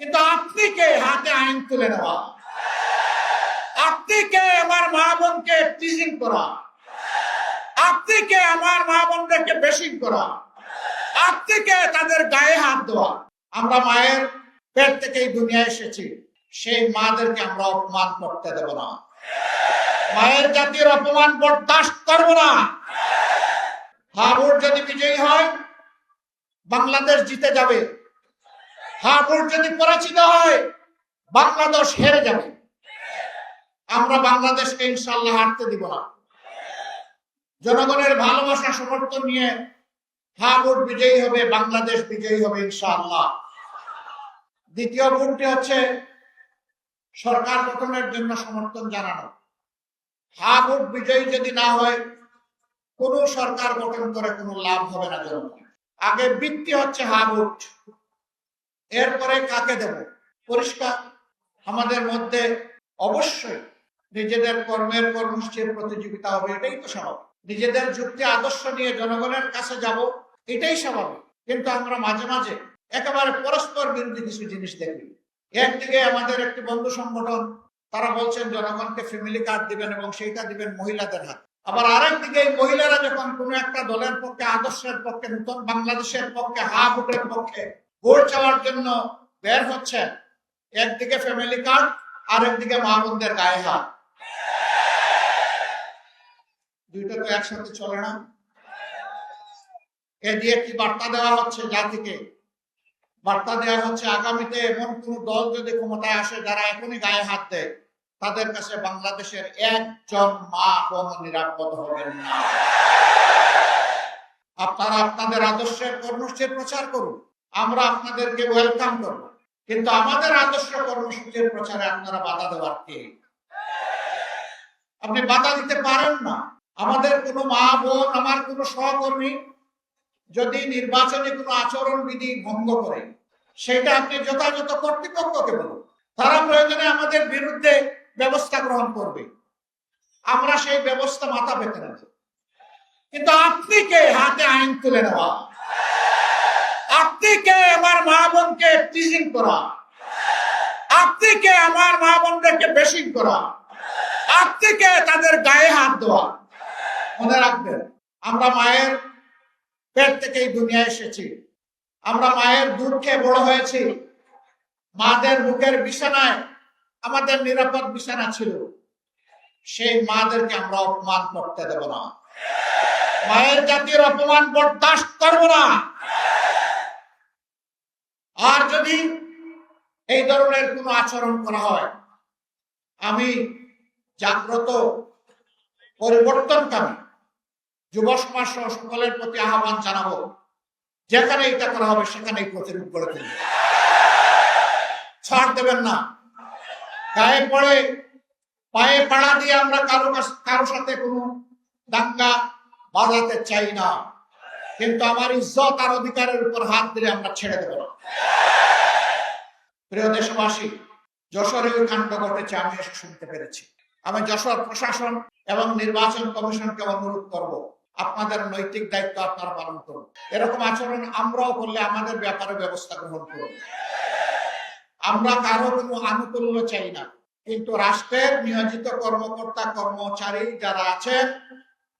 কিন্তু আপনি কে হাতে আইন তুলে নেওয়া? আপনি কে আমার মা বোনকে টিজিং করা? আপনি কে আমার মা বোনদেরকে বেশিং করা? আপনি কে তাদের গায়ে হাত দেওয়া? আমরা মায়ের পেট থেকে এই দুনিয়া এসেছি, সেই মাদেরকে আমরা অপমান করতে দেব না। মায়ের জাতির অপমান বরদাস্ত করব না। হাবুর যদি বিজয়ী হয়, বাংলাদেশ জিতে যাবে। হাবুর যদি পরাজিত হয়, বাংলাদেশ হেরে যাবে। আমরা বাংলাদেশকে ইনশাআল্লাহ হারতে দিব না। জনগণের ভালোবাসা সমর্থন নিয়ে হাবুর বিজয়ী হবে, বাংলাদেশ বিজয়ী হবে ইনশাআল্লাহ। দ্বিতীয় ভোটটি হচ্ছে সরকার গঠনের জন্য সমর্থন জানানো। হাবুর বিজয়ী যদি না হয়, কোন সরকার গঠন করে কোনো লাভ হবে না। জনগণ আগে ভিত্তি হচ্ছে হাবুট, এরপরে কাকে দেব পরিষ্কার। আমাদের মধ্যে অবশ্যই নিজেদের কর্মের কর্মসূচির প্রতিযোগিতা হবে, এটাই তো স্বাভাবিক। নিজেদের যুক্তি আদর্শ নিয়ে জনগণের কাছে যাব, এটাই স্বাভাবিক। কিন্তু আমরা মাঝে মাঝে একেবারে পরস্পর বিরোধী কিছু জিনিস দেখি। একদিকে আমাদের একটি বন্ধু সংগঠন, তারা বলছেন জনগণকে ফ্যামিলি কার্ড দিবেন এবং সেইটা দিবেন মহিলাদের হাতে। আবার আরেকদিকে এই মহিলারা যখন কোনো একটা দলের পক্ষে, আদর্শের পক্ষে, নতুন বাংলাদেশের পক্ষে, হাবুটের পক্ষে ভোট চাওয়ার জন্য বের হচ্ছেন, একদিকে ফ্যামিলি কার্ড, আরেকদিকে মা বোনদের গায়ে হাত। দুইটা তো একসাথে চলে না। এ দিয়ে কি বার্তা দেওয়া হচ্ছে জাতিকে? বার্তা দেওয়া হচ্ছে আগামীতে এমন কোন দল যদি ক্ষমতায় আসে যারা এখনই গায়ে হাত দেয়, তাদের কাছে বাংলাদেশের একজন মা বোন নিরাপদ হবেন না। আপনারা আপনাদের আদর্শের কর্মসূচির প্রচার করুন, আমরা আপনাদেরকে ওয়েলকাম করব। কিন্তু আমাদের আদর্শ কর্মসূচির প্রচারে আপনারা বাধা দেওয়ার কে? আপনি বাধা দিতে পারেন না। আমাদের কোনো মা বোন, আমার কোনো সহকর্মী যদি নির্বাচনে কোনো আচরণ বিধি ভঙ্গ করে, সেটা আপনি যথাযথ কর্তৃপক্ষকে বলুন। তারা প্রয়োজনে আমাদের বিরুদ্ধে ব্যবস্থা গ্রহণ করবে, আমরা সেই ব্যবস্থা মাথা পেতে নেব। কিন্তু আপনি কে হাতে আইন তুলে নেওয়া? আপনি কে আমার মা বোনকে টিজিং করা? আপনি কে আমার মা বোনদেরকে বেশিং করা? আপনি কে তাদের গায়ে হাত দেওয়া? মনে রাখবেন, আমরা মায়ের পেট থেকে এই দুনিয়া এসেছি, আমরা মায়ের দুধ খেয়ে বড় হয়েছি। মাদের বুকের বিছানায় আমাদের নিরাপদ বিছানা ছিল। সেই মাদেরকে আমরা অপমান করতে দেব না। মায়ের জাতির অপমান বরদাস্ত করব না। আর যদি এই ধরনের কোনো আচরণ করা হয়, আমি জাগ্রত পরিবর্তনকামী যুব সমাজ সহ সকলের প্রতি আহ্বান জানাবো, যেখানে এটা করা হবে সেখানেই প্রতিরোধ গড়ে তুলবে। ছাড় দেবেন না। গায়ে পড়ে পায়ে পাড়া দিয়ে আমরা কারো সাথে কোনো দাঙ্গা বাজাতে চাই না, কিন্তু আমার ইজ্জত আর অধিকারের উপর হাত দিলে আমরা ছেড়ে দেব না। প্রিয় দেশবাসী, যশোরে ওই কাণ্ড ঘটেছে, আমি এসে শুনতে পেরেছি। আমি যশোর প্রশাসন এবং নির্বাচন কমিশনকে অনুরোধ করব, আপনাদের নৈতিক দায়িত্ব আপনারা পালন করুন। এরকম আচরণ আমরাও করলে আমাদের ব্যাপারে ব্যবস্থা গ্রহণ করুন। আমরা কারো কোনো আনুকূল্য চাই না, কিন্তু রাষ্ট্রের নিয়োজিত কর্মকর্তা কর্মচারী যারা আছেন,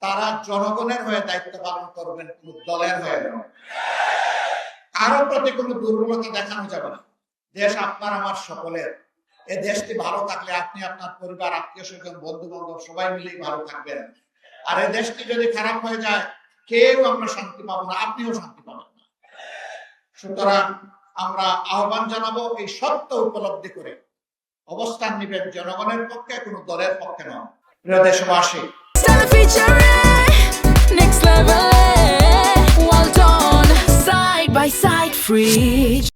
তারা জনগণের হয়ে দায়িত্ব পালন করবেন, কোনো দলের হয়ে নয়। কারো প্রতি কোনো দুর্বলতা দেখানো যাবে না। দেশ আপনার আমার সকলের। এই দেশটি ভালো থাকলে আপনি, আপনার পরিবার, আত্মীয় স্বজন, বন্ধু বান্ধব সবাই মিলেই ভালো থাকবেন। আর এই দেশটি যদি খারাপ হয়ে যায়, কেউ আমরা শান্তি পাবো না, আপনিও শান্তি পাবেন না। সুতরাং আমরা আহ্বান জানাবো, এই সত্য উপলব্ধি করে অবস্থান নিবেন জনগণের পক্ষে, কোনো দলের পক্ষে নয়। প্রিয় দেশবাসী, next level, well done, side by side, free.